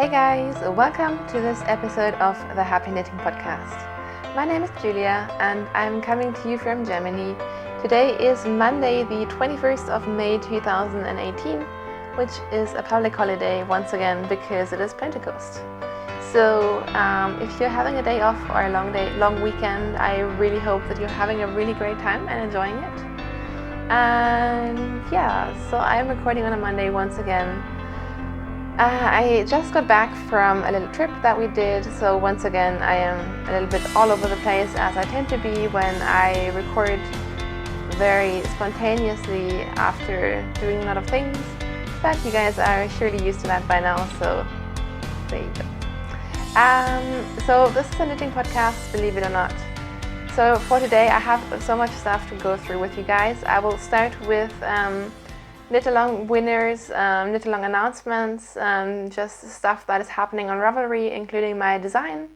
Hey guys, welcome to this episode of the Happy Knitting Podcast. My name is Julia and I'm coming to you from Germany. Today is Monday, the 21st of May 2018, which is a public holiday once again because it is Pentecost. So if you're having a day off or a long weekend, I really hope that you're having a really great time and enjoying it. And yeah, so I'm recording on a Monday once again. I just got back from a little trip that we did, so once again I am a little bit all over the place as I tend to be when I record very spontaneously after doing a lot of things, but you guys are surely used to that by now, so there you go. So this is a knitting podcast, believe it or not. So for today I have so much stuff to go through with you guys. I will start with knit-along winners, knit-along announcements, just stuff that is happening on Ravelry, including my design.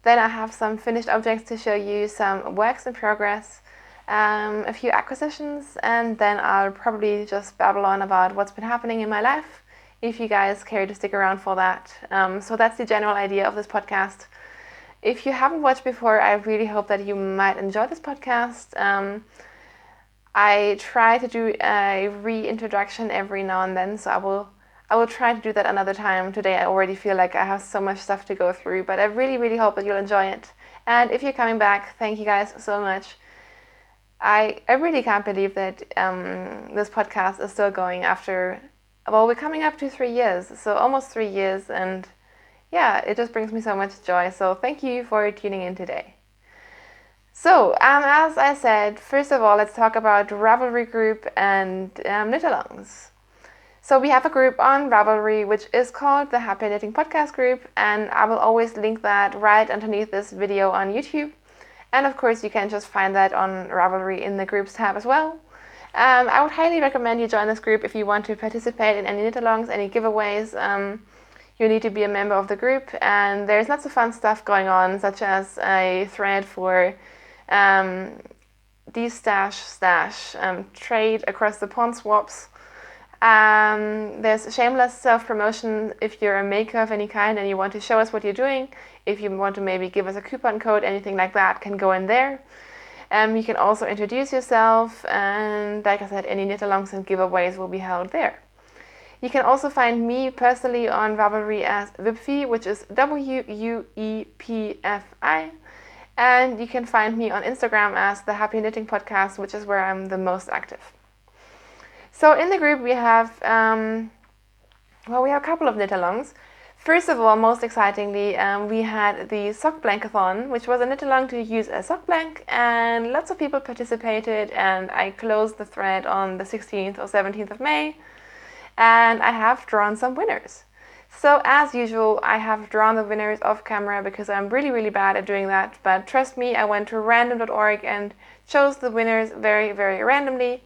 Then I have some finished objects to show you, some works in progress, a few acquisitions, and then I'll probably just babble on about what's been happening in my life, if you guys care to stick around for that. So that's the general idea of this podcast. If you haven't watched before, I really hope that you might enjoy this podcast. I try to do a reintroduction every now and then, so I will try to do that another time. Today I already feel like I have so much stuff to go through, but I really hope that you'll enjoy it. And if you're coming back, thank you guys so much. I really can't believe that this podcast is still going after, well, we're coming up to 3 years, so almost 3 years, and yeah, it just brings me so much joy. So thank you for tuning in today. So, as I said, first of all, let's talk about Ravelry group and knit-alongs. So we have a group on Ravelry which is called the Happy Knitting Podcast group, and I will always link that right underneath this video on YouTube. And of course, you can just find that on Ravelry in the groups tab as well. I would highly recommend you join this group if you want to participate in any knit-alongs, any giveaways. You need to be a member of the group, and there's lots of fun stuff going on, such as a thread for stash trade across the pond swaps. There's shameless self-promotion if you're a maker of any kind and you want to show us what you're doing. If you want to maybe give us a coupon code, anything like that can go in there. You can also introduce yourself, and like I said, any knit-alongs and giveaways will be held there. You can also find me personally on Ravelry as Wupfi, which is WUEPFI. And you can find me on Instagram as the Happy Knitting Podcast, which is where I'm the most active. So in the group we have, a couple of knit-alongs. First of all, most excitingly, we had the sock blankathon, which was a knit-along to use a sock blank, and lots of people participated, and I closed the thread on the 16th or 17th of May, and I have drawn some winners. So as usual, I have drawn the winners off camera because I'm really bad at doing that. But trust me, I went to random.org and chose the winners very randomly,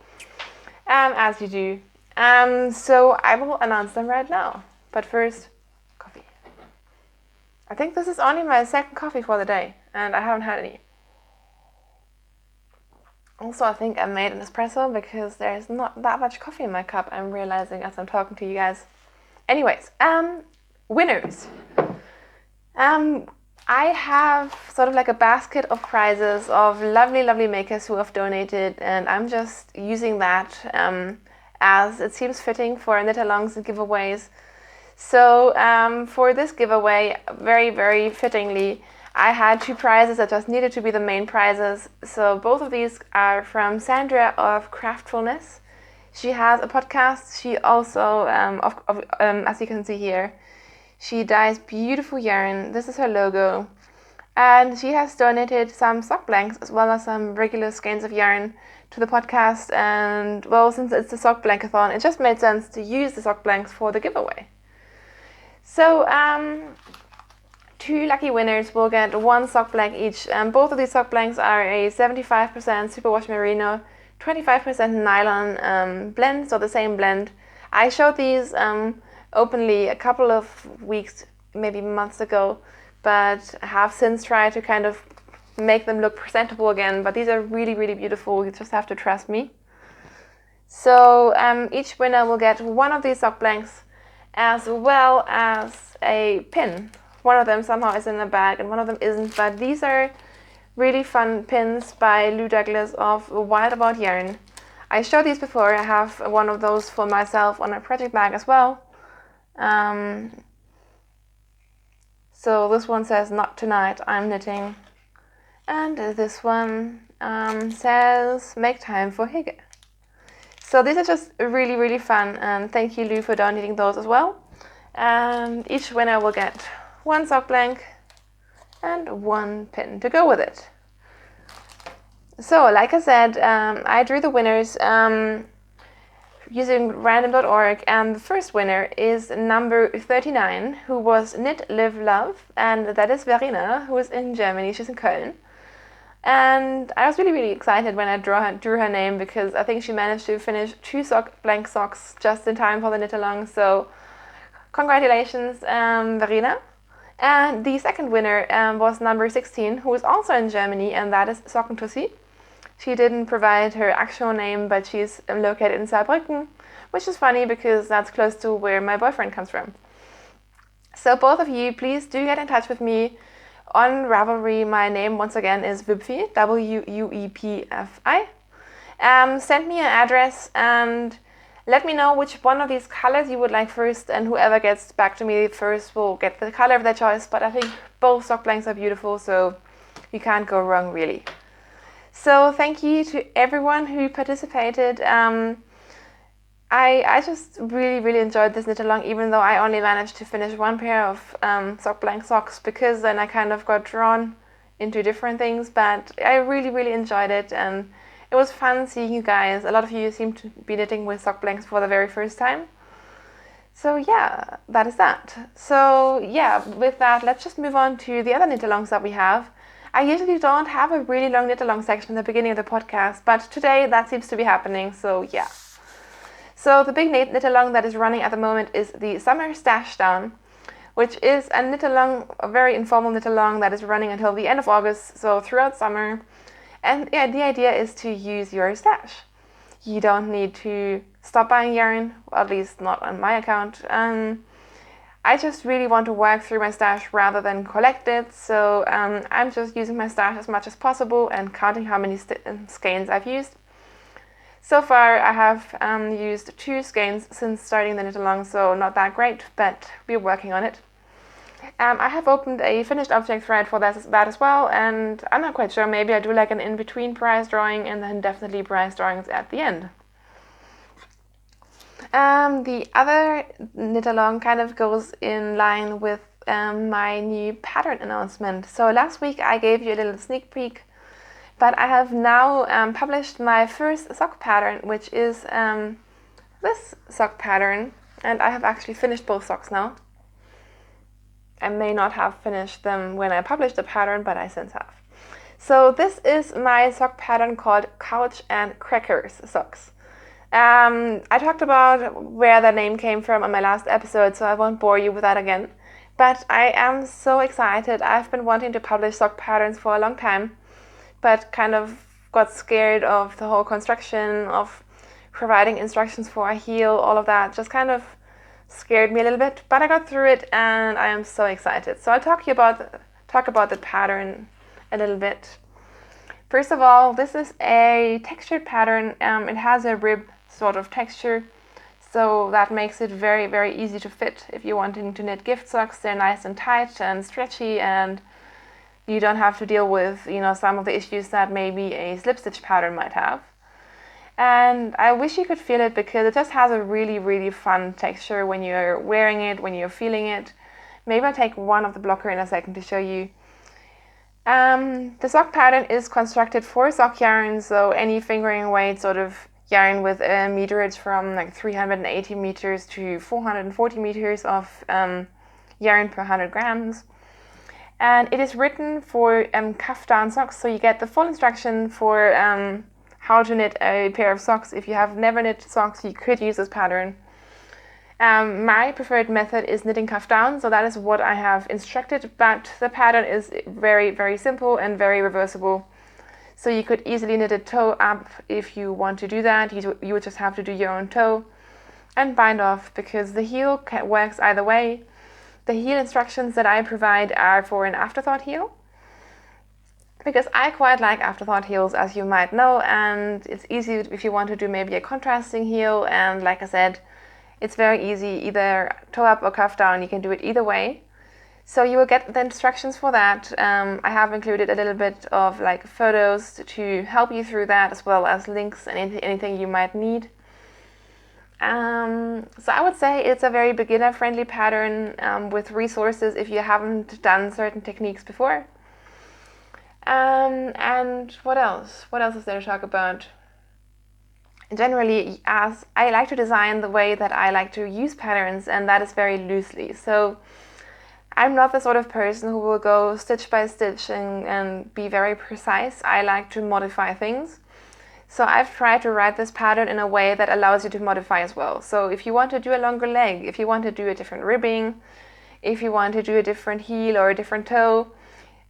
as you do. So I will announce them right now. But first, coffee. I think this is only my second coffee for the day, and I haven't had any. Also, I think I made an espresso because there's not that much coffee in my cup, I'm realizing as I'm talking to you guys. Anyways, winners. I have sort of like a basket of prizes of lovely makers who have donated, and I'm just using that as it seems fitting for knit-alongs and giveaways. So for this giveaway, very fittingly, I had 2 prizes that just needed to be the main prizes. So both of these are from Sandra of Craftfulness. She has a podcast. She also, as you can see here, she dyes beautiful yarn. This is her logo. And she has donated some sock blanks as well as some regular skeins of yarn to the podcast. And, well, since it's a sock blankathon, it just made sense to use the sock blanks for the giveaway. So, 2 lucky winners will get 1 sock blank each. Both of these sock blanks are a 75% superwash merino, 25% nylon blend, so the same blend. I showed these openly a couple of weeks, maybe months ago, but have since tried to kind of make them look presentable again. But these are really beautiful. You just have to trust me. So each winner will get 1 of these sock blanks, as well as a pin. One of them somehow is in the bag and one of them isn't, but these are really fun pins by Lou Douglas of Wild About Yarn. I showed these before. I have one of those for myself on a project bag as well. So this one says, "Not tonight, I'm knitting." And this one says, "Make time for Hygge." So these are just really, really fun, and thank you, Lou, for donating those as well. And each winner will get one sock blank and one pin to go with it. So, like I said, I drew the winners using random.org, and the first winner is number 39, who was Knit, Live, Love, and that is Verena, who is in Germany. She's in Köln. And I was really, really excited when I drew her name, because I think she managed to finish 2 blank socks just in time for the knit along. So congratulations, Verena. And the second winner was number 16, who is also in Germany, and that is Sockentussi. She didn't provide her actual name, but she's located in Saarbrücken, which is funny because that's close to where my boyfriend comes from. So both of you, please do get in touch with me on Ravelry. My name, once again, is Wuepfi, Wuepfi. Send me an address and let me know which one of these colors you would like first, and whoever gets back to me first will get the color of their choice. But I think both sock blanks are beautiful, so you can't go wrong, really. So thank you to everyone who participated. I just really, really enjoyed this knit along, even though I only managed to finish one pair of blank socks, because then I kind of got drawn into different things. But I really, really enjoyed it, and it was fun seeing you guys. A lot of you seem to be knitting with sock blanks for the very first time. So yeah, that is that. So yeah, with that, let's just move on to the other knit alongs that we have. I usually don't have a really long knit along section in the beginning of the podcast, but today that seems to be happening, so yeah. So the big knit along that is running at the moment is the Summer Stash Down, which is a knit along, a very informal knit along that is running until the end of August, so throughout summer. And yeah, the idea is to use your stash. You don't need to stop buying yarn, or at least not on my account. I just really want to work through my stash rather than collect it, so I'm just using my stash as much as possible and counting how many skeins I've used. So far I have used 2 skeins since starting the knit along, so not that great, but we're working on it. I have opened a finished object thread for that as well, and I'm not quite sure, maybe I do like an in-between price drawing and then definitely price drawings at the end. The other knit along kind of goes in line with my new pattern announcement. So last week I gave you a little sneak peek, but I have now published my first sock pattern, which is this sock pattern, and I have actually finished both socks now. I may not have finished them when I published the pattern, but I since have. So this is my sock pattern called Couch and Crackers socks. I talked about where the name came from on my last episode, so I won't bore you with that again. But I am so excited. I've been wanting to publish sock patterns for a long time, but kind of got scared of the whole construction, of providing instructions for a heel, all of that just kind of scared me a little bit. But I got through it, and I am so excited. So I'll talk about the pattern a little bit. First of all, this is a textured pattern. It has a rib sort of texture, so that makes it very, very easy to fit if you're wanting to knit gift socks. They're nice and tight and stretchy, and you don't have to deal with, some of the issues that maybe a slip stitch pattern might have. And I wish you could feel it, because it just has a really, really fun texture when you're wearing it, when you're feeling it. Maybe I'll take one of the blocker in a second to show you. The sock pattern is constructed for sock yarn, so any fingering weight sort of yarn with a meterage from like 380 meters to 440 meters of yarn per 100 grams. And it is written for cuff down socks, so you get the full instruction for how to knit a pair of socks. If you have never knit socks, you could use this pattern. My preferred method is knitting cuff down, so that is what I have instructed, but the pattern is very, very simple and very reversible. So you could easily knit a toe up if you want to do that. You would just have to do your own toe. and bind off, because the heel works either way. The heel instructions that I provide are for an afterthought heel, because I quite like afterthought heels, as you might know, and it's easy if you want to do maybe a contrasting heel. And like I said, it's very easy, either toe up or cuff down. You can do it either way. So you will get the instructions for that. I have included a little bit of like photos to help you through that, as well as links and anything you might need. So I would say it's a very beginner-friendly pattern with resources if you haven't done certain techniques before. And what else? What else is there to talk about? Generally, as I like to design the way that I like to use patterns, and that is very loosely. So I'm not the sort of person who will go stitch by stitch and be very precise. I like to modify things. So I've tried to write this pattern in a way that allows you to modify as well. So if you want to do a longer leg, if you want to do a different ribbing, if you want to do a different heel or a different toe,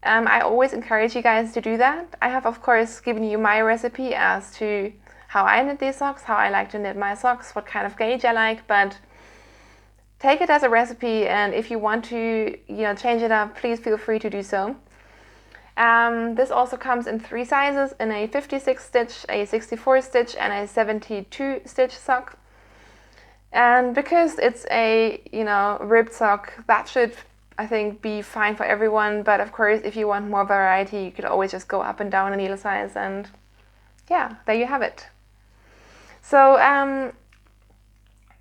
I always encourage you guys to do that. I have, of course, given you my recipe as to how I knit these socks, how I like to knit my socks, what kind of gauge I like, but take it as a recipe, and if you want to, change it up, please feel free to do so. This also comes in 3 sizes, in a 56 stitch, a 64 stitch, and a 72 stitch sock. And because it's a, ribbed sock, that should, I think, be fine for everyone. But of course, if you want more variety, you could always just go up and down a needle size, and yeah, there you have it. So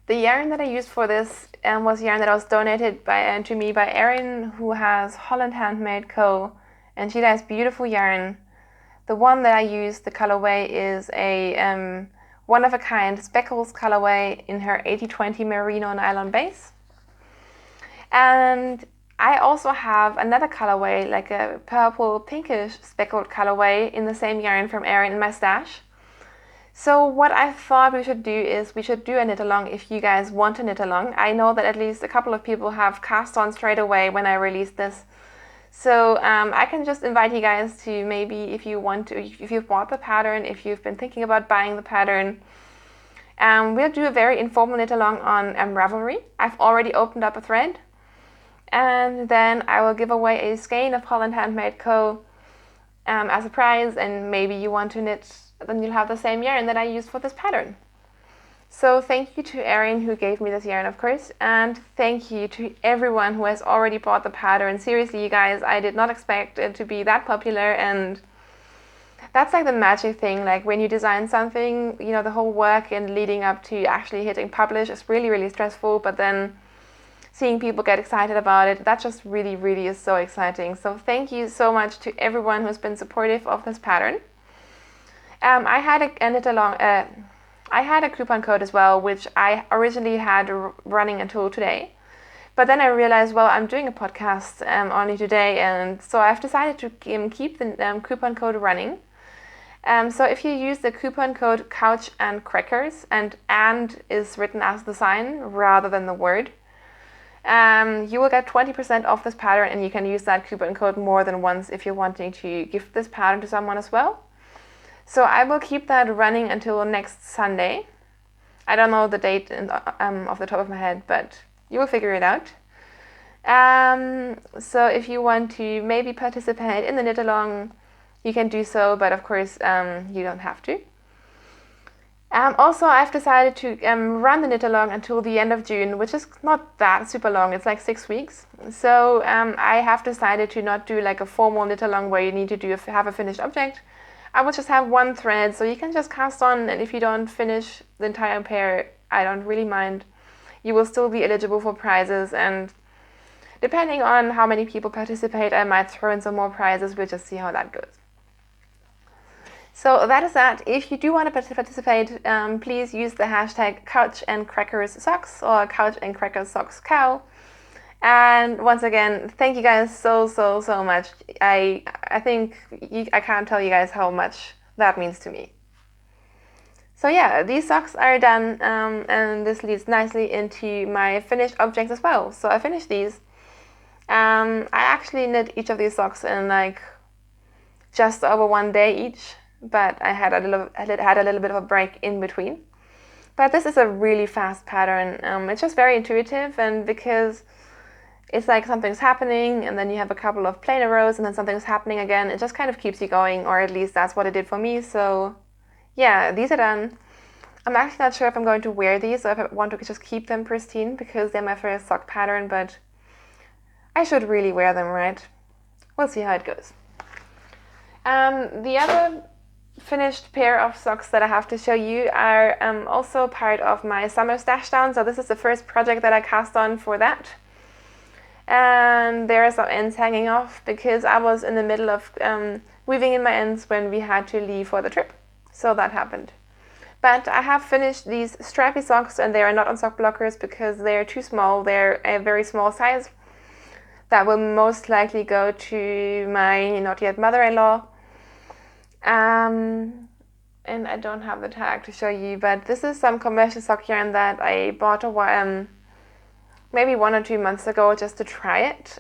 the yarn that I used for this was yarn that was donated to me by Erin, who has Holland Handmade Co. And she does beautiful yarn. The one that I used, the colorway, is a one-of-a-kind speckles colorway in her 80/20 merino nylon base. And I also have another colorway, like a purple pinkish speckled colorway in the same yarn from Erin in my stash. So what I thought we should do is we should do a knit along if you guys want to knit along. I know that at least a couple of people have cast on straight away when I released this. So I can just invite you guys to, maybe if you want to, if you've bought the pattern, if you've been thinking about buying the pattern, we'll do a very informal knit along on Ravelry. I've already opened up a thread, and then I will give away a skein of Holland Handmade Co. As a prize, and maybe you want to knit, then you'll have the same yarn that I used for this pattern. So thank you to Erin, who gave me this yarn, of course, and thank you to everyone who has already bought the pattern. Seriously, you guys, I did not expect it to be that popular, and that's like the magic thing. Like when you design something, the whole work and leading up to actually hitting publish is really, really stressful, but then seeing people get excited about it, that just really, really is so exciting. So thank you so much to everyone who's been supportive of this pattern. I had a knit along. I had a coupon code as well, which I originally had running until today. But then I realized, well, I'm doing a podcast only today, and so I've decided to keep the coupon code running. So if you use the coupon code Couch and Crackers, and is written as the sign rather than the word, you will get 20% off this pattern, and you can use that coupon code more than once if you're wanting to gift this pattern to someone as well. So I will keep that running until next Sunday. I don't know the date off the top of my head, but you will figure it out. So if you want to maybe participate in the knit along, you can do so, but of course you don't have to. Also, I've decided to run the knit along until the end of June, which is not that super long. It's like 6 weeks. So I have decided to not do like a formal knit along where you need to have a finished object. I will just have one thread, so you can just cast on, and if you don't finish the entire pair, I don't really mind. You will still be eligible for prizes, and depending on how many people participate, I might throw in some more prizes. We'll just see how that goes. So that is that. If you do want to participate, please use the hashtag #CouchandCrackersSocks or #CouchandCrackersSocksCow. And once again, thank you guys so much. I think I can't tell you guys how much that means to me. So yeah, these socks are done, and this leads nicely into my finished objects as well. So I finished these. I actually knit each of these socks in like just over 1 day each, but I had a little bit of a break in between. But this is a really fast pattern. It's just very intuitive, and because it's like something's happening and then you have a couple of plainer rows and then something's happening again, it just kind of keeps you going, or at least that's what it did for me. So yeah, these are done. I'm actually not sure if I'm going to wear these or if I want to just keep them pristine because they're my first sock pattern, but I should really wear them, right? We'll see how it goes. The other finished pair of socks that I have to show you are also part of my summer stash down. So this is the first project that I cast on for that. And there are some ends hanging off because I was in the middle of weaving in my ends when we had to leave for the trip. So that happened. But I have finished these strappy socks, and they are not on sock blockers because they're too small. They're a very small size. That will most likely go to my not yet mother-in-law. And I don't have the tag to show you, but this is some commercial sock yarn that I bought a while, maybe 1 or 2 months ago, just to try it.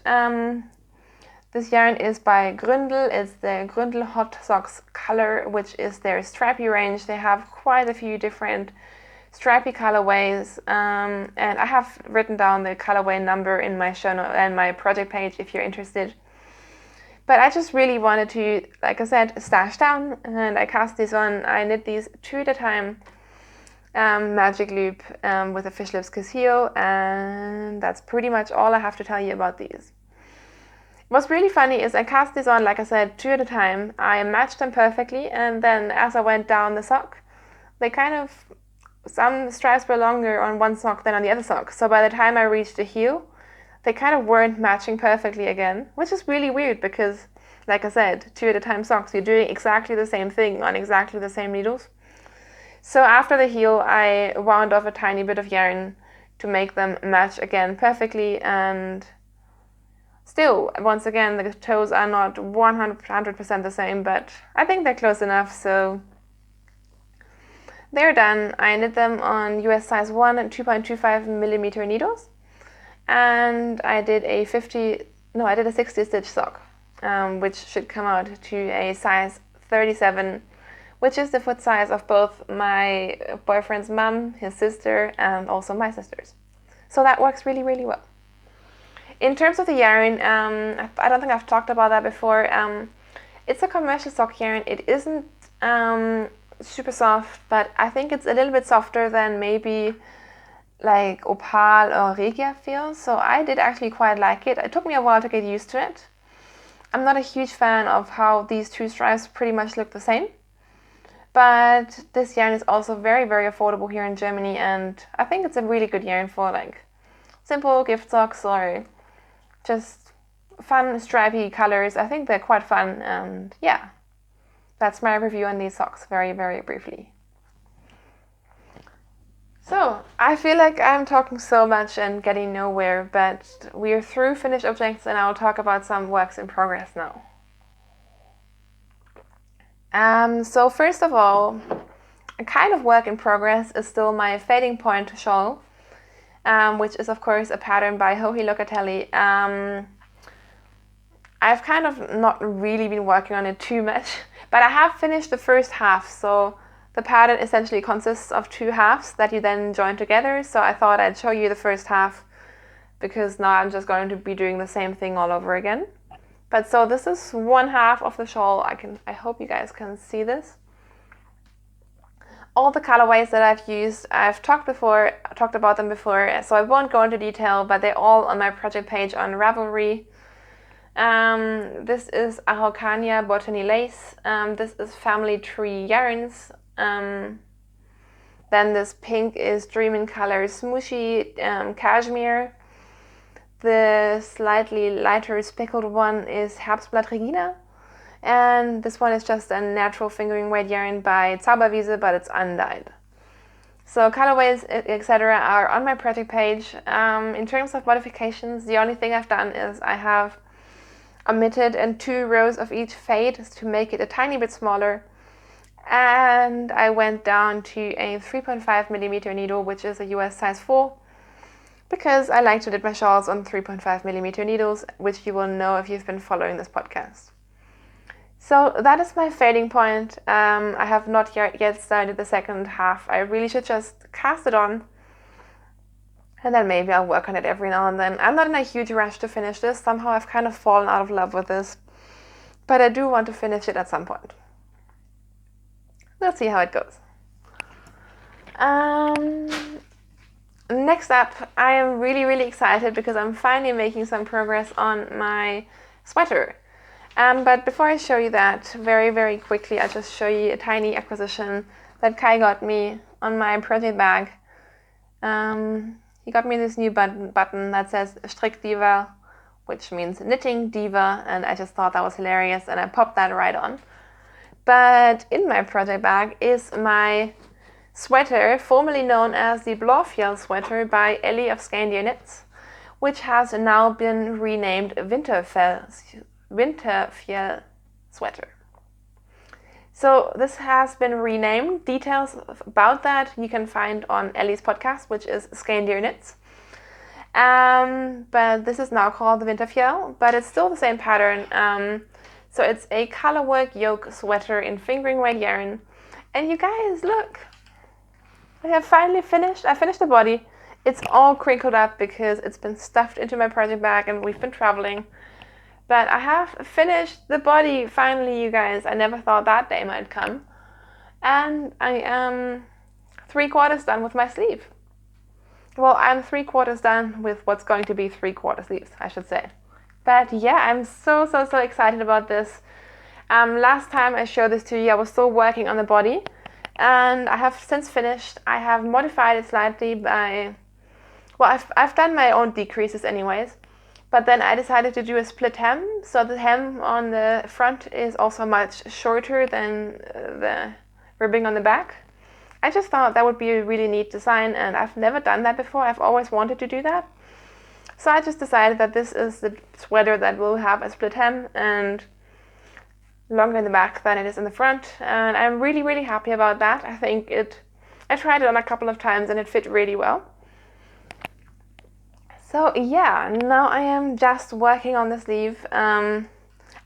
This yarn is by Gründel. It's the Gründel Hot Socks color, which is their strappy range. They have quite a few different strappy colorways, and I have written down the colorway number in my show note and my project page if you're interested. But I just really wanted to, like I said, stash down, and I cast these on. I knit these 2 at a time, magic loop with a fish lips heel, and that's pretty much all I have to tell you about these. What's really funny is I cast these on, like I said, 2 at a time. I matched them perfectly, and then as I went down the sock, they kind of, some stripes were longer on one sock than on the other sock. So by the time I reached the heel, they kind of weren't matching perfectly again, which is really weird because, like I said, 2 at a time socks, you're doing exactly the same thing on exactly the same needles. So after the heel, I wound off a tiny bit of yarn to make them match again perfectly, and still, once again, the toes are not 100% the same, but I think they're close enough, so they're done. I knit them on US size 1 and 2.25 millimeter needles, and I did a 60 stitch sock, which should come out to a size 37, which is the foot size of both my boyfriend's mom, his sister, and also my sisters. So that works really, really well. In terms of the yarn, I don't think I've talked about that before. It's a commercial sock yarn. It isn't super soft, but I think it's a little bit softer than maybe like Opal or Regia feels. So I did actually quite like it. It took me a while to get used to it. I'm not a huge fan of how these 2 stripes pretty much look the same. But this yarn is also very, very affordable here in Germany, and I think it's a really good yarn for like simple gift socks or just fun stripy colors. I think they're quite fun, and yeah, that's my review on these socks very, very briefly. So I feel like I'm talking so much and getting nowhere, but we're through finished objects, and I'll talk about some works in progress now. So first of all, a kind of work in progress is still my fading point shawl, which is of course a pattern by Joji Locatelli. I've kind of not really been working on it too much, but I have finished the first half. So the pattern essentially consists of 2 halves that you then join together. So I thought I'd show you the first half because now I'm just going to be doing the same thing all over again. But so this is 1 half of the shawl. I hope you guys can see this. All the colorways that I've used, I've talked about them before, so I won't go into detail, but they're all on my project page on Ravelry. This is Araucania Botany Lace. This is Family Tree Yarns. Then this pink is Dream in Color Smooshy Cashmere. The slightly lighter speckled one is Herbstblatt Regina. And this one is just a natural fingering weight yarn by Zauberwiese, but it's undyed. So colorways, etc. are on my project page. In terms of modifications, the only thing I've done is I have omitted in 2 rows of each fade to make it a tiny bit smaller. And I went down to a 3.5 millimeter needle, which is a US size 4, because I like to knit my shawls on 3.5 millimeter needles, which you will know if you've been following this podcast. So that is my fading point. I have not yet started the second half. I really should just cast it on, and then maybe I'll work on it every now and then. I'm not in a huge rush to finish this. Somehow I've kind of fallen out of love with this, but I do want to finish it at some point. We'll see how it goes. Next up, I am really excited because I'm finally making some progress on my sweater. But before I show you that, very quickly, I'll just show you a tiny acquisition that Kai got me on my project bag. He got me this new button that says Strickdiva, which means knitting diva, and I just thought that was hilarious, and I popped that right on. But in my project bag is my sweater, formerly known as the Blåfjell sweater by Ellie of Scandia Knits, which has now been renamed Winterfjell sweater. So this has been renamed. Details about that you can find on Ellie's podcast, which is Scandia Knits. But this is now called the Winterfjell, but it's still the same pattern. So it's a colorwork yoke sweater in fingering weight yarn. And you guys, look, I have finally finished. I finished the body. It's all crinkled up because it's been stuffed into my project bag and we've been traveling. But I have finished the body finally, you guys. I never thought that day might come. And I am 3/4 done with my sleeve. Well, I'm 3/4 done with what's going to be 3/4 sleeves, I should say. But yeah, I'm so excited about this. Last time I showed this to you, I was still working on the body. And I have since finished. I have modified it slightly by... Well, I've done my own decreases anyways. But then I decided to do a split hem, so the hem on the front is also much shorter than the ribbing on the back. I just thought that would be a really neat design, and I've never done that before. I've always wanted to do that. So I just decided that this is the sweater that will have a split hem and longer in the back than it is in the front. And I'm really happy about that. I tried it on a couple of times and it fit really well. So yeah, now I am just working on the sleeve,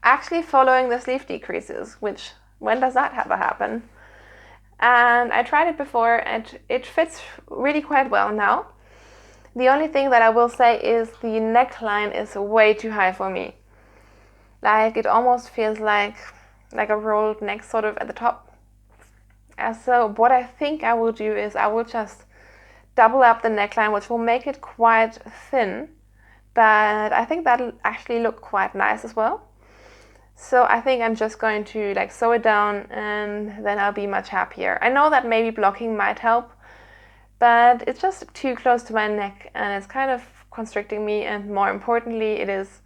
actually following the sleeve decreases, which, when does that ever happen? And I tried it before and it fits really quite well now. The only thing that I will say is the neckline is way too high for me. Like, it almost feels like a rolled neck sort of at the top. And so what I think I will do is I will just double up the neckline, which will make it quite thin, but I think that'll actually look quite nice as well. So I think I'm just going to sew it down and then I'll be much happier. I know that maybe blocking might help, but it's just too close to my neck and it's kind of constricting me, and more importantly, it's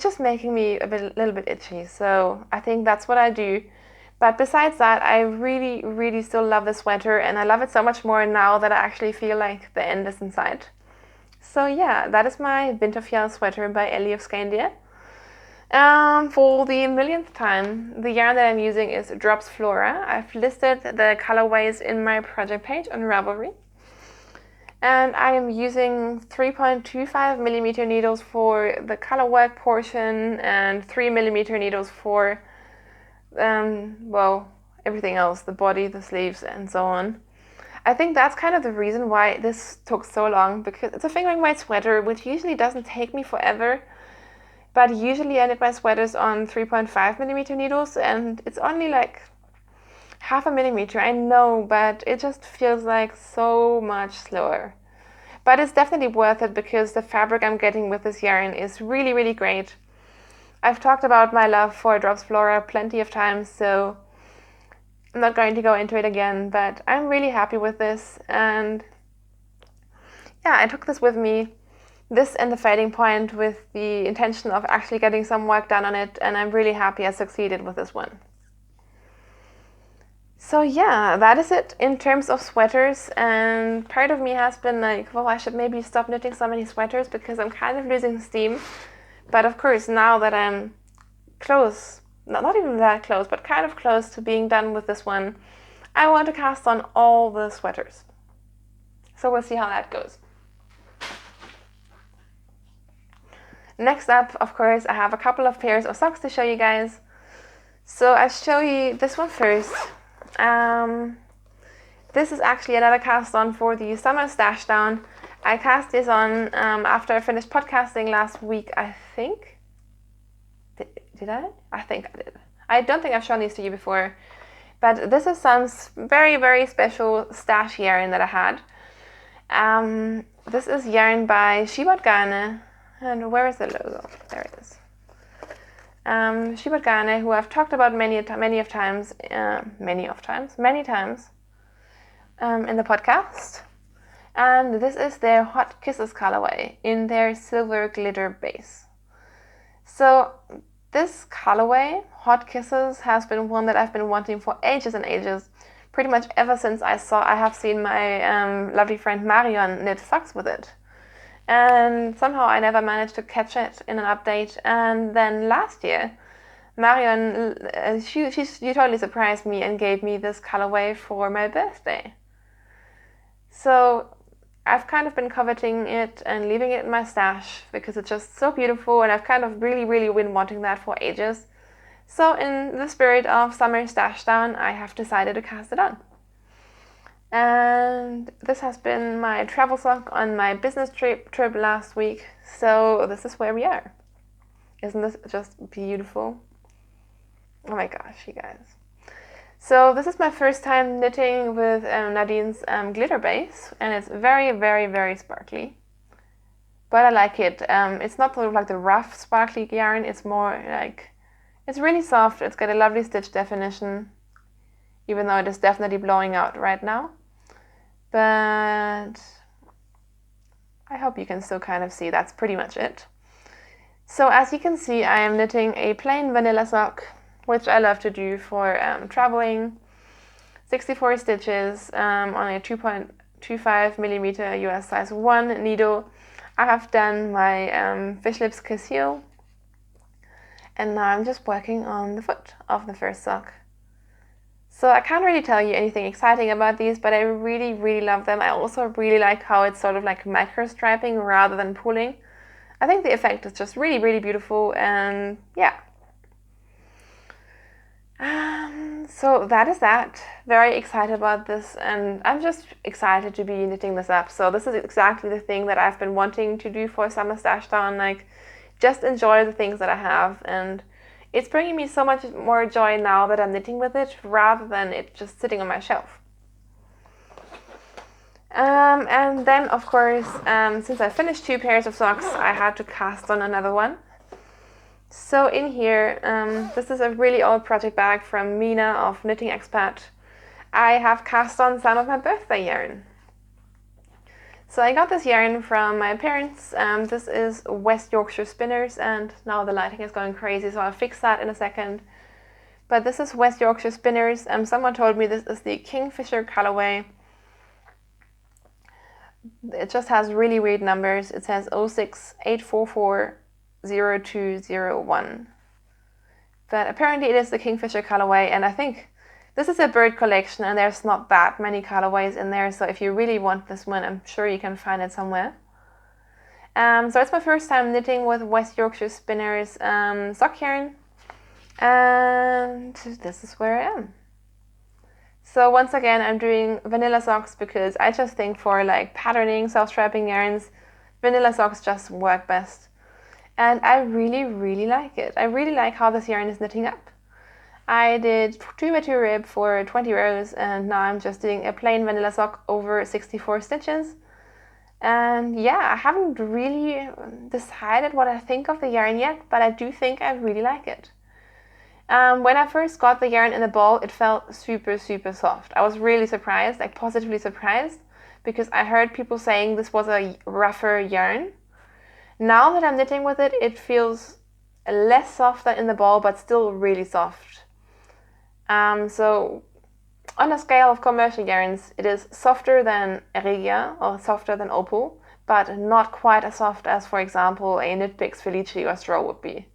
just making me a little bit itchy. So I think that's what I do. But besides that, I really still love the sweater, and I love it so much more now that I actually feel like the end is in sight. So yeah, that is my Winterfjell sweater by Ellie of Scandia. For the millionth time, the yarn that I'm using is Drops Flora. I've listed the colorways in my project page on Ravelry. And I am using 3.25mm needles for the colorwork portion and 3mm needles for everything else, the body, the sleeves, and so on. I think that's kind of the reason why this took so long, because it's a fingering weight sweater, which usually doesn't take me forever. But usually I knit my sweaters on 3.5mm needles, and it's only like 0.5 millimeter, I know, but it just feels like so much slower. But it's definitely worth it because the fabric I'm getting with this yarn is really great. I've talked about my love for Drops Flora plenty of times, so I'm not going to go into it again, but I'm really happy with this. And yeah, I took this with me, this and the fading point, with the intention of actually getting some work done on it, and I'm really happy I succeeded with this one. So yeah, that is it in terms of sweaters, and part of me has been like, well, I should maybe stop knitting so many sweaters because I'm kind of losing steam. But of course, now that I'm close, not even that close, but kind of close to being done with this one, I want to cast on all the sweaters. So we'll see how that goes. Next up, of course, I have a couple of pairs of socks to show you guys. So I'll show you this one first. This is actually another cast on for the summer stash down. I cast this on after I finished podcasting last week, I think. Did I? I think I did. I don't think I've shown these to you before. But this is some very, very special stash yarn that I had. This is yarn by Shawl. And where is the logo? There it is. Shawl, who I've talked about many times in the podcast. And this is their Hot Kisses colorway in their silver glitter base. So this colorway, Hot Kisses, has been one that I've been wanting for ages and ages, pretty much ever since I have seen my lovely friend Marion knit socks with it. And somehow I never managed to catch it in an update. And then last year, Marion, she totally surprised me and gave me this colorway for my birthday. So I've kind of been coveting it and leaving it in my stash because it's just so beautiful, and I've kind of really been wanting that for ages. So in the spirit of summer stash down, I have decided to cast it on. And this has been my travel sock on my business trip last week. So this is where we are. Isn't this just beautiful? Oh my gosh, you guys. So this is my first time knitting with Nadine's glitter base, and it's very sparkly. But I like it. It's not sort of like the rough sparkly yarn, it's more like, it's really soft, it's got a lovely stitch definition, even though it is definitely blowing out right now. But I hope you can still kind of see that's pretty much it. So as you can see, I am knitting a plain vanilla sock, which I love to do for traveling. 64 stitches on a 2.25 millimeter US size 1 needle. I have done my fish lips kiss heel, and now I'm just working on the foot of the first sock. So I can't really tell you anything exciting about these, but I really love them. I also really like how it's sort of like micro striping rather than pulling. I think the effect is just really beautiful, and yeah. So that is that. Very excited about this, and I'm just excited to be knitting this up. So this is exactly the thing that I've been wanting to do for summer stash down, like just enjoy the things that I have, and it's bringing me so much more joy now that I'm knitting with it rather than it just sitting on my shelf. And then of course, since I finished 2 pairs of socks, I had to cast on another one. So in here, this is a really old project bag from Mina of Knitting Expat. I have cast on some of my birthday yarn. So I got this yarn from my parents. This is West Yorkshire Spinners, and now the lighting is going crazy, so I'll fix that in a second. But this is West Yorkshire Spinners. Someone told me this is the Kingfisher colorway. It just has really weird numbers. It says 06844 0201, but apparently it is the Kingfisher colorway, and I think this is a bird collection and there's not that many colorways in there, so if you really want this one, I'm sure you can find it somewhere. So it's my first time knitting with West Yorkshire Spinners sock yarn, and this is where I am. So once again, I'm doing vanilla socks because I just think for like patterning, self-strapping yarns, vanilla socks just work best. And I really like it. I really like how this yarn is knitting up. I did 2x2 rib for 20 rows, and now I'm just doing a plain vanilla sock over 64 stitches. And yeah, I haven't really decided what I think of the yarn yet, but I do think I really like it. When I first got the yarn in the ball, it felt super soft. I was really surprised, like positively surprised, because I heard people saying this was a rougher yarn. Now that I'm knitting with it, it feels less soft than in the ball, but still really soft. So on a scale of commercial yarns, it is softer than Regia or softer than Opal, but not quite as soft as, for example, a Knit Picks Felici or Straw would be.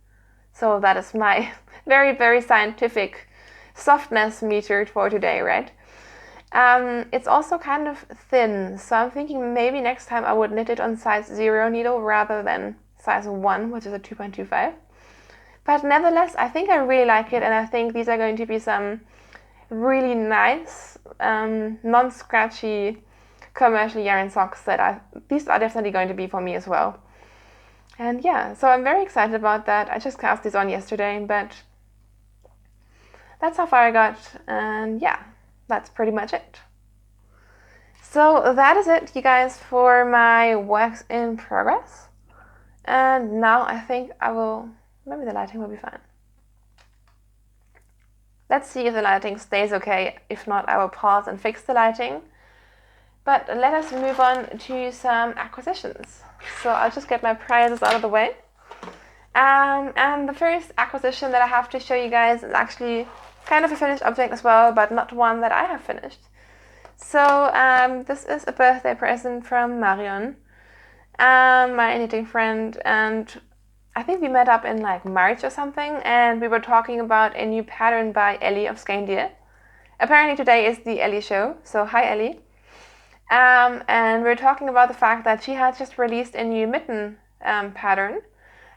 So that is my very scientific softness meter for today, right? It's also kind of thin, so I'm thinking maybe next time I would knit it on size 0 needle rather than size 1, which is a 2.25. But nevertheless, I think I really like it, and I think these are going to be some really nice, non-scratchy commercial yarn socks these are definitely going to be for me as well. And yeah, so I'm very excited about that. I just cast these on yesterday, but that's how far I got, and yeah, that's pretty much it. So that is it, you guys, for my works in progress. And now I think maybe the lighting will be fine. Let's see if the lighting stays okay. If not, I will pause and fix the lighting. But let us move on to some acquisitions. So I'll just get my prizes out of the way. And the first acquisition that I have to show you guys is actually kind of a finished object as well, but not one that I have finished. So this is a birthday present from Marion, my knitting friend, and I think we met up in like March or something, and we were talking about a new pattern by Ellie of Skein. Apparently today is the Ellie show, so hi Ellie. And we're talking about the fact that she had just released a new mitten pattern,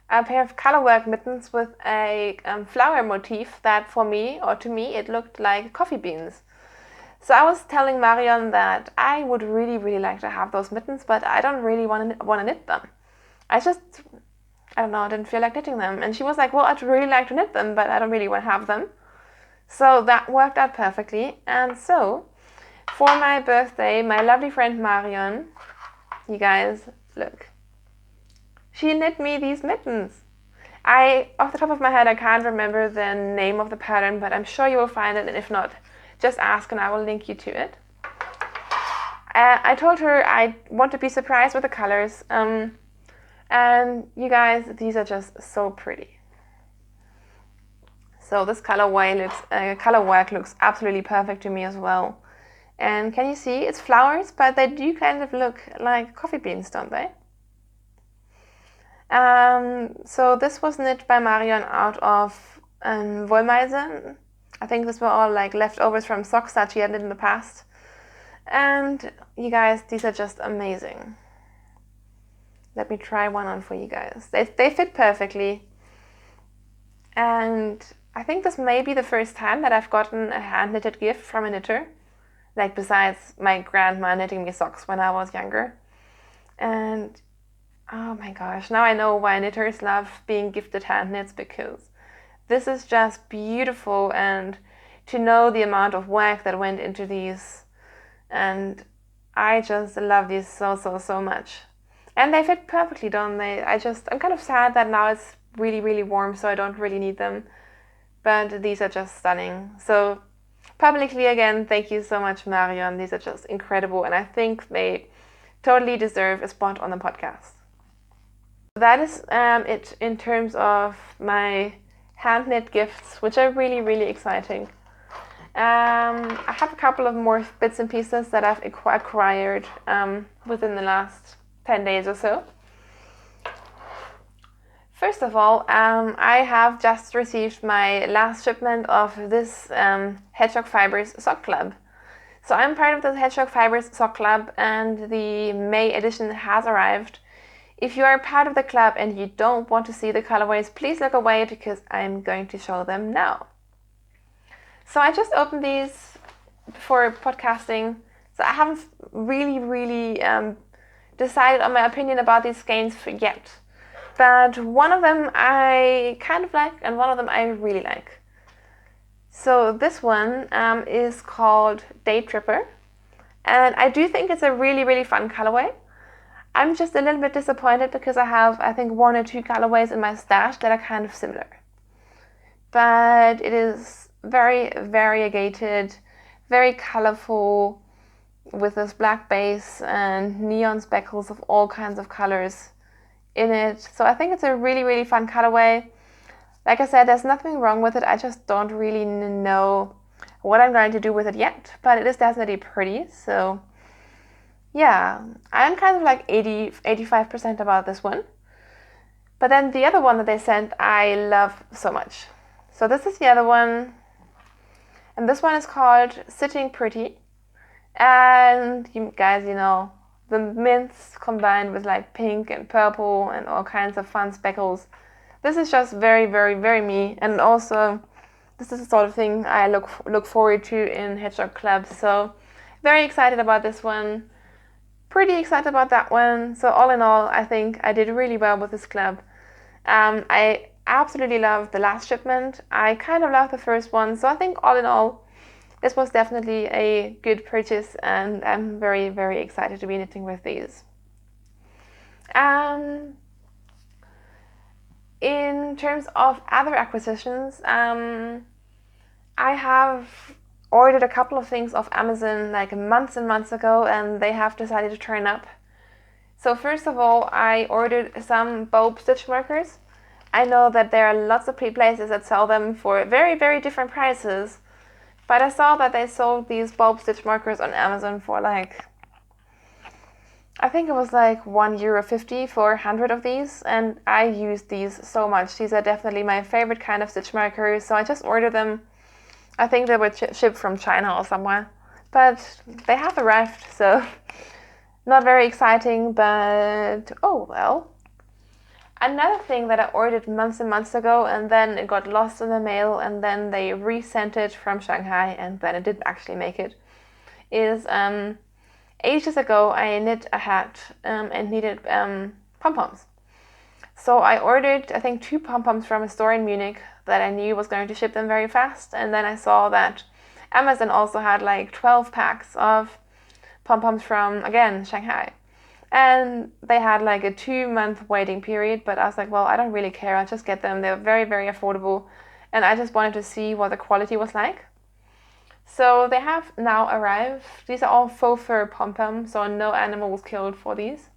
a pair of colorwork mittens with a flower motif that for me, or to me, it looked like coffee beans. So I was telling Marion that I would really, really like to have those mittens, but I don't really want to knit them. I don't know, I didn't feel like knitting them. And she was like, well, I'd really like to knit them, but I don't really want to have them. So that worked out perfectly. And so for my birthday, my lovely friend Marion, you guys, look, she knit me these mittens. Off the top of my head, I can't remember the name of the pattern, but I'm sure you will find it. And if not, just ask and I will link you to it. I told her I want to be surprised with the colors. And you guys, these are just so pretty. So this colorwork looks absolutely perfect to me as well. And can you see, it's flowers, but they do kind of look like coffee beans, don't they? So this was knit by Marion out of Wollmeise. I think these were all like leftovers from socks that she had knit in the past. And you guys, these are just amazing. Let me try one on for you guys. They fit perfectly. And I think this may be the first time that I've gotten a hand-knitted gift from a knitter. Like besides my grandma knitting me socks when I was younger. And oh my gosh, now I know why knitters love being gifted hand knits, because this is just beautiful, and to know the amount of work that went into these, and I just love these so, so, so much. And they fit perfectly, don't they? I'm kind of sad that now it's really, really warm, so I don't really need them. But these are just stunning. So publicly again, thank you so much, Marion. These are just incredible, and I think they totally deserve a spot on the podcast. That is it in terms of my hand knit gifts, which are really, really exciting. I have a couple of more bits and pieces that I've acquired within the last 10 days or so. First of all, I have just received my last shipment of this Hedgehog Fibers Sock Club. So I'm part of the Hedgehog Fibers Sock Club, and the May edition has arrived. If you are part of the club and you don't want to see the colorways, please look away, because I'm going to show them now. So I just opened these before podcasting, so I haven't really decided on my opinion about these skeins yet. But one of them I kind of like, and one of them I really like. So this one is called Day Tripper, and I do think it's a really fun colorway. I'm just a little bit disappointed because I have, I think, 1 or 2 colorways in my stash that are kind of similar. But it is very variegated, very colorful, with this black base and neon speckles of all kinds of colors in it. So I think it's a really fun colorway. Like I said, there's nothing wrong with it. I just don't really know what I'm going to do with it yet, but it is definitely pretty. So yeah, I'm kind of like 85% about this one. But then the other one that they sent, I love so much. So this is the other one. And this one is called Sitting Pretty. And you guys, you know, the mints combined with like pink and purple and all kinds of fun speckles. this is just very, very, very me, and also this is the sort of thing I look forward to in Hedgehog Club. So very excited about this one. Pretty excited about that one. So all in all, I think I did really well with this club. I absolutely loved the last shipment. I kind of loved the first one. So I think all in all, this was definitely a good purchase, and I'm very, very excited to be knitting with these. In terms of other acquisitions, I have ordered a couple of things off Amazon like months and months ago, and they have decided to turn up. So first of all, I ordered some bulb stitch markers. I know that there are lots of places that sell them for very, very different prices, but I saw that they sold these bulb stitch markers on Amazon for like, I think it was like €1.50 for 100 of these, and I use these so much. These are definitely my favorite kind of stitch markers, so I just ordered them. I think they were shipped from China or somewhere, but they have arrived, so not very exciting, but oh well. Another thing that I ordered months and months ago, and then it got lost in the mail, and then they resent it from Shanghai, and then it didn't actually make it, is ages ago I knit a hat and needed pom-poms. So I ordered, I think, 2 pom-poms from a store in Munich that I knew was going to ship them very fast, and then I saw that Amazon also had like 12 packs of pom-poms from, again, Shanghai. And they had like a 2-month waiting period, but I was like, well, I don't really care, I'll just get them. They're very, very affordable, and I just wanted to see what the quality was like. So they have now arrived. These are all faux fur pom-poms, so no animal was killed for these.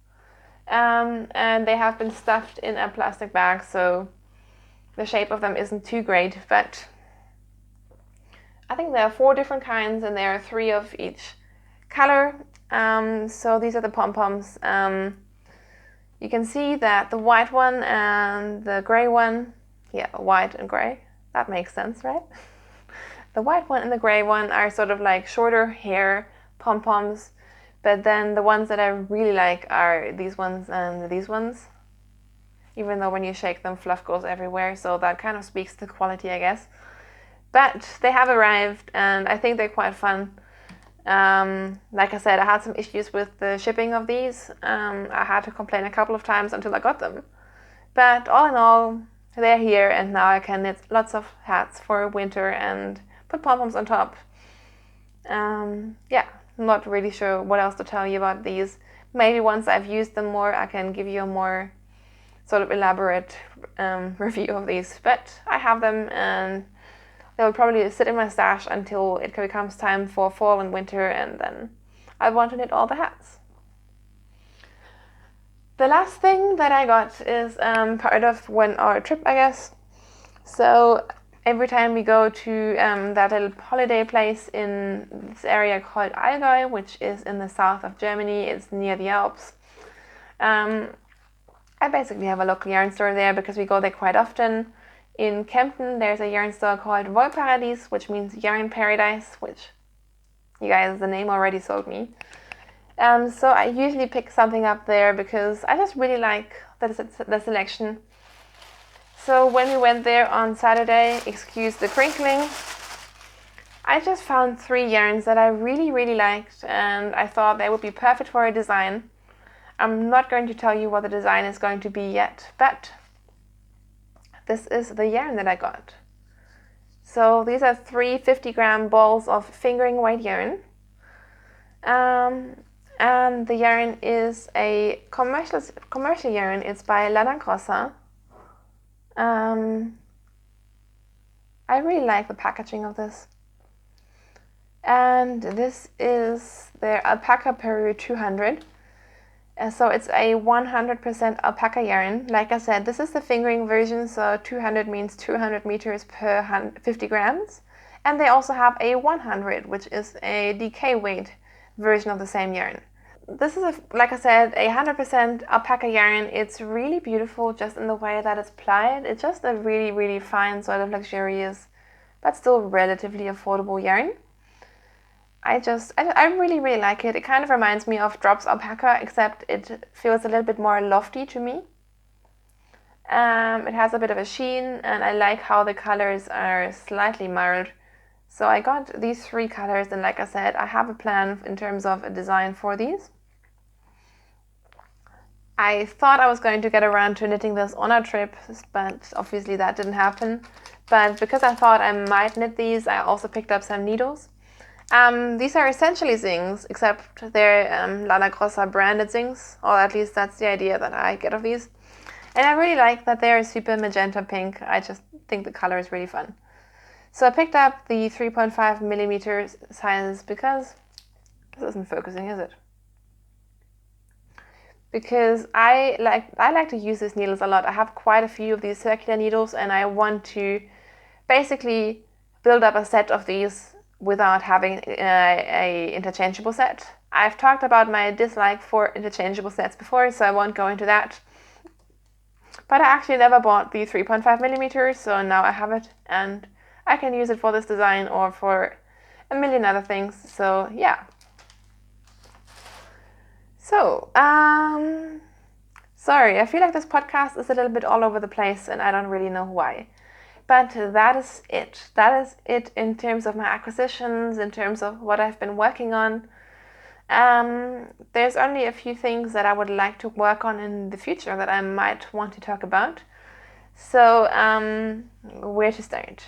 And they have been stuffed in a plastic bag, so the shape of them isn't too great, but I think there are 4 different kinds, and there are 3 of each color. So these are the pom-poms. You can see that the white one and the gray one, yeah, white and gray, that makes sense, right? The white one and the gray one are sort of like shorter hair pom-poms, but then the ones that I really like are these ones and these ones, even though when you shake them, fluff goes everywhere, so that kind of speaks to quality, I guess. But they have arrived, and I think they're quite fun. Like I said, I had some issues with the shipping of these. I had to complain a couple of times until I got them. But all in all, they're here, and now I can knit lots of hats for winter and put pom-poms on top. Yeah, not really sure what else to tell you about these. Maybe once I've used them more, I can give you a more sort of elaborate review of these. But I have them, and they'll probably sit in my stash until it becomes time for fall and winter, and then I want to knit all the hats. The last thing that I got is part of our trip, I guess. So every time we go to that little holiday place in this area called Allgäu, which is in the south of Germany, it's near the Alps. I basically have a local yarn store there because we go there quite often. In Kempten, there's a yarn store called Wollparadies, which means yarn paradise, which you guys, the name already sold me. So I usually pick something up there because I just really like the selection. So when we went there on Saturday, excuse the crinkling, I just found 3 yarns that I really, really liked, and I thought they would be perfect for a design. I'm not going to tell you what the design is going to be yet, but this is the yarn that I got. So these are 3 50-gram balls of fingering white yarn. And the yarn is a commercial yarn. It's by Lana Grossa. I really like the packaging of this. And this is their Alpaca Peru 200. So it's a 100% alpaca yarn. Like I said, this is the fingering version, so 200 means 200 meters per 50 grams. And they also have a 100, which is a DK weight version of the same yarn. This is, like I said, a 100% alpaca yarn. It's really beautiful just in the way that it's plied. It's just a really, really fine, sort of luxurious, but still relatively affordable yarn. I really, really like it. It kind of reminds me of Drops Alpaca, except it feels a little bit more lofty to me. It has a bit of a sheen, and I like how the colors are slightly mild. So I got these 3 colors, and like I said, I have a plan in terms of a design for these. I thought I was going to get around to knitting this on our trip, but obviously that didn't happen. But because I thought I might knit these, I also picked up some needles. These are essentially zings, except they're Lana Grossa branded zings, or at least that's the idea that I get of these. And I really like that they're super magenta pink. I just think the color is really fun. So I picked up the 3.5 millimeter size because this isn't focusing, is it? Because I like to use these needles a lot. I have quite a few of these circular needles, and I want to basically build up a set of these without having a interchangeable set. I've talked about my dislike for interchangeable sets before, so I won't go into that. But I actually never bought the 3.5 millimeters, so now I have it, and I can use it for this design or for a million other things. So yeah. So, sorry, I feel like this podcast is a little bit all over the place and I don't really know why. But that is it. That is it in terms of my acquisitions, in terms of what I've been working on. There's only a few things that I would like to work on in the future that I might want to talk about. So, where to start?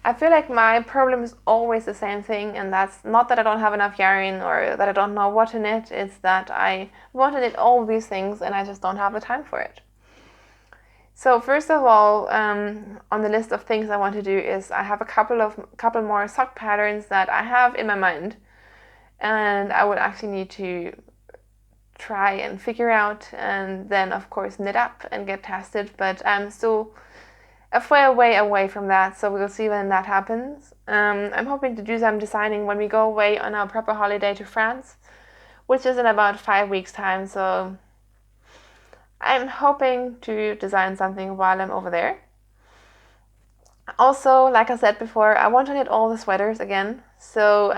I feel like my problem is always the same thing, and that's not that I don't have enough yarn or that I don't know what to knit, it's that I want to knit all these things and I just don't have the time for it. So first of all, on the list of things I want to do is I have a couple more sock patterns that I have in my mind, and I would actually need to try and figure out and then of course knit up and get tested, but I'm still a fair way away from that, so we'll see when that happens. I'm hoping to do some designing when we go away on our proper holiday to France, which is in about 5 weeks' time, so I'm hoping to design something while I'm over there. Also, like I said before, I want to knit all the sweaters again, so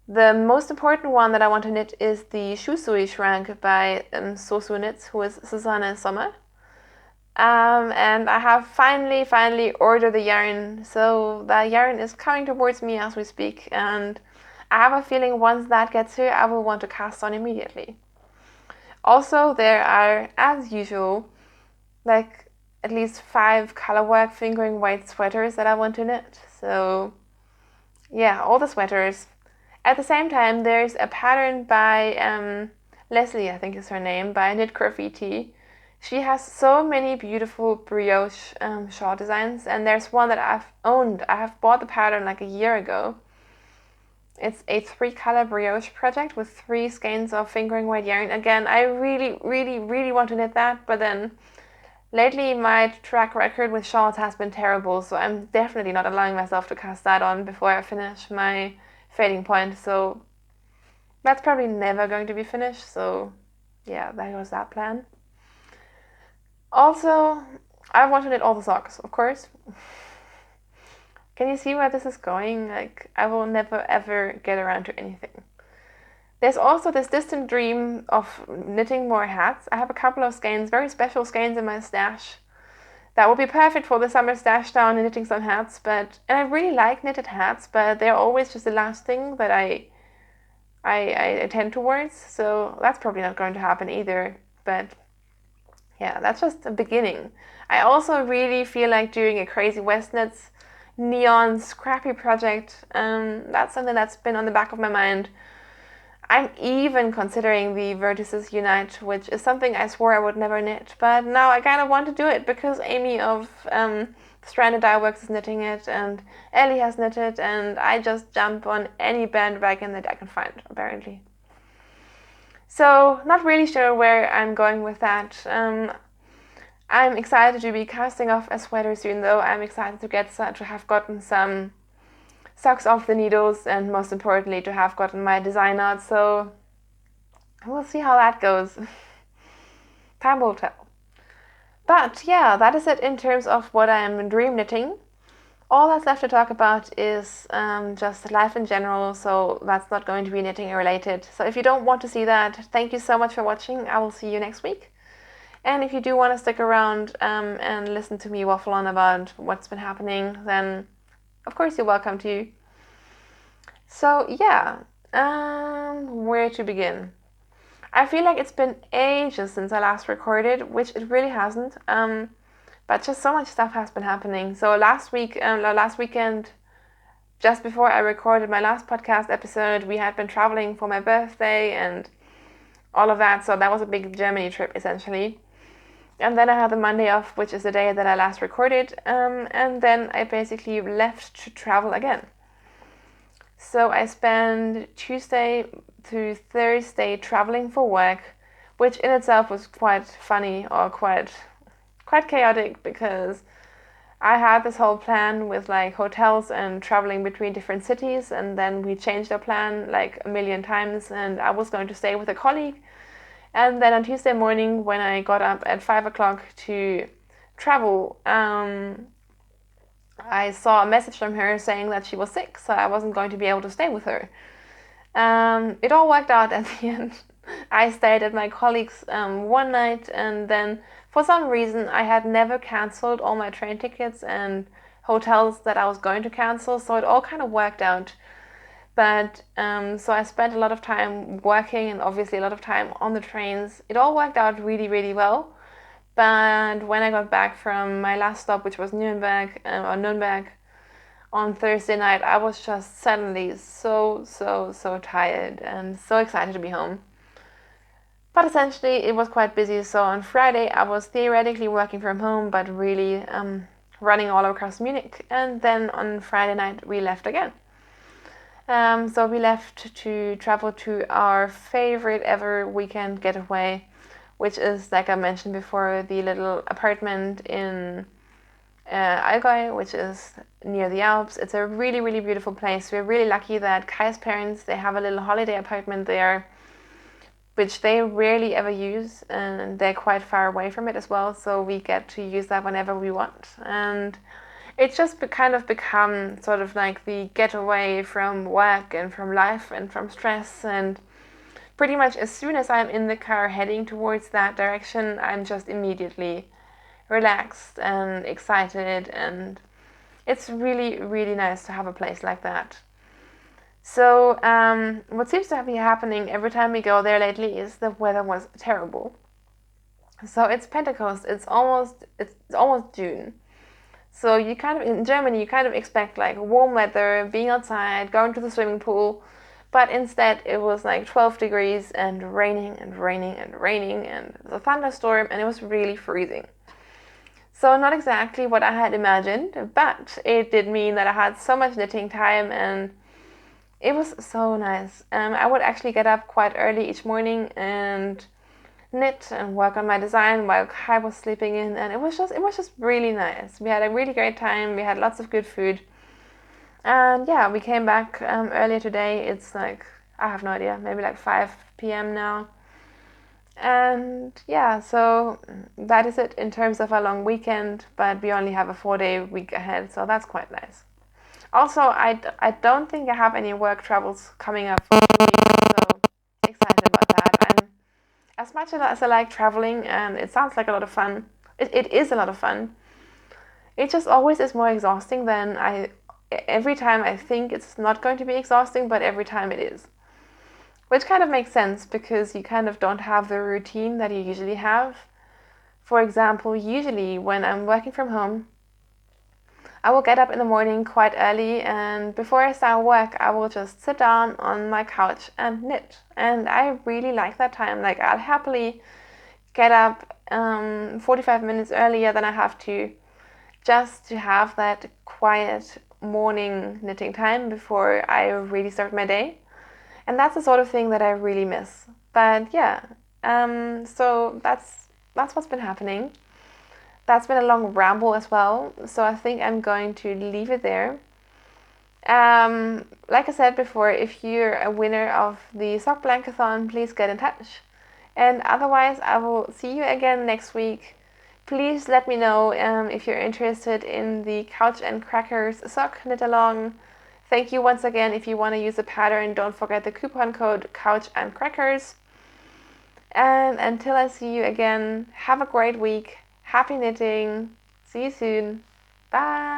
the most important one that I want to knit is the Shusui shrunk by Sosu Knits, who is Susanne Sommer. And I have finally ordered the yarn, so the yarn is coming towards me as we speak, and I have a feeling once that gets here I will want to cast on immediately. Also, there are, as usual, like at least 5 colorwork fingering weight sweaters that I want to knit, so yeah, all the sweaters. At the same time, there's a pattern by Leslie, I think is her name, by Knit Graffiti. She has so many beautiful brioche shawl designs, and there's one that I've owned. I have bought the pattern like a year ago. It's a 3-color brioche project with 3 skeins of fingering weight yarn. Again, I really want to knit that, but then lately my track record with shawls has been terrible, so I'm definitely not allowing myself to cast that on before I finish my fading point, so that's probably never going to be finished, so yeah, there goes that plan. Also, I want to knit all the socks, of course. Can you see where this is going? Like, I will never ever get around to anything. There's also this distant dream of knitting more hats. I have a couple of skeins, very special skeins in my stash that would be perfect for the summer stash down and knitting some hats, and I really like knitted hats, but they're always just the last thing that I tend towards, so that's probably not going to happen either, but yeah, that's just a beginning. I also really feel like doing a Crazy West Knits neon scrappy project. That's something that's been on the back of my mind. I'm even considering the Vertices Unite, which is something I swore I would never knit, but now I kind of want to do it because Amy of Stranded Dye Works is knitting it, and Ellie has knitted, and I just jump on any bandwagon that I can find, apparently. So, not really sure where I'm going with that. I'm excited to be casting off a sweater soon, though. I'm excited to have gotten some socks off the needles, and most importantly, to have gotten my design out. So, we'll see how that goes. Time will tell. But yeah, that is it in terms of what I'm dream knitting. All that's left to talk about is just life in general, so that's not going to be knitting related. So if you don't want to see that, thank you so much for watching. I will see you next week. And if you do want to stick around and listen to me waffle on about what's been happening, then of course you're welcome to. So yeah, where to begin? I feel like it's been ages since I last recorded, which it really hasn't. But just so much stuff has been happening. So last weekend, just before I recorded my last podcast episode, we had been traveling for my birthday and all of that. So that was a big Germany trip essentially. And then I had the Monday off, which is the day that I last recorded. And then I basically left to travel again. So I spent Tuesday to Thursday traveling for work, which in itself was quite funny or quite chaotic, because I had this whole plan with like hotels and traveling between different cities, and then we changed our plan like a million times, and I was going to stay with a colleague. And then on Tuesday morning, when I got up at 5 o'clock to travel, I saw a message from her saying that she was sick, so I wasn't going to be able to stay with her. It all worked out at the end. I stayed at my colleague's one night, and then for some reason I had never cancelled all my train tickets and hotels that I was going to cancel, so it all kind of worked out. But so I spent a lot of time working and obviously a lot of time on the trains. It all worked out really, really well. But when I got back from my last stop, which was Nuremberg, on Thursday night, I was just suddenly so tired and so excited to be home. But essentially, it was quite busy. So on Friday, I was theoretically working from home, but really running all across Munich. And then on Friday night, we left again. So we left to travel to our favorite ever weekend getaway, which is, like I mentioned before, the little apartment in Allgäu, which is near the Alps. It's a really, really beautiful place. We're really lucky that Kai's parents, they have a little holiday apartment there, which they rarely ever use, and they're quite far away from it as well, so we get to use that whenever we want. And it's just kind of become sort of like the getaway from work and from life and from stress, and pretty much as soon as I'm in the car heading towards that direction, I'm just immediately relaxed and excited, and it's really, really nice to have a place like that. So what seems to be happening every time we go there lately is the weather was terrible. So it's Pentecost, it's almost June. So you kind of, in Germany, you kind of expect like warm weather, being outside, going to the swimming pool, but instead it was like 12 degrees and raining and raining and raining, and the thunderstorm, and it was really freezing. So not exactly what I had imagined, but it did mean that I had so much knitting time, and it was so nice. I would actually get up quite early each morning and knit and work on my design while Kai was sleeping in, and it was just really nice. We had a really great time. We had lots of good food, and yeah, we came back earlier today. It's like, I have no idea, maybe like 5 p.m. now. And yeah, so that is it in terms of a long weekend, but we only have a 4-day week ahead, so that's quite nice. Also, I don't think I have any work travels coming up for 2 weeks, so excited about that. As much as I like traveling, and it sounds like a lot of fun, it is a lot of fun. It just always is more exhausting than every time I think it's not going to be exhausting, but every time it is. Which kind of makes sense, because you kind of don't have the routine that you usually have. For example, usually when I'm working from home, I will get up in the morning quite early, and before I start work, I will just sit down on my couch and knit. And I really like that time. Like, I'll happily get up 45 minutes earlier than I have to, just to have that quiet morning knitting time before I really start my day. And that's the sort of thing that I really miss. But yeah, so that's what's been happening. That's been a long ramble as well, so I think I'm going to leave it there. Like I said before, if you're a winner of the Sock Blankathon, please get in touch. And otherwise, I will see you again next week. Please let me know if you're interested in the Couch and Crackers sock knit along. Thank you once again. If you want to use the pattern, don't forget the coupon code Couch and Crackers. And until I see you again, have a great week. Happy knitting. See you soon. Bye.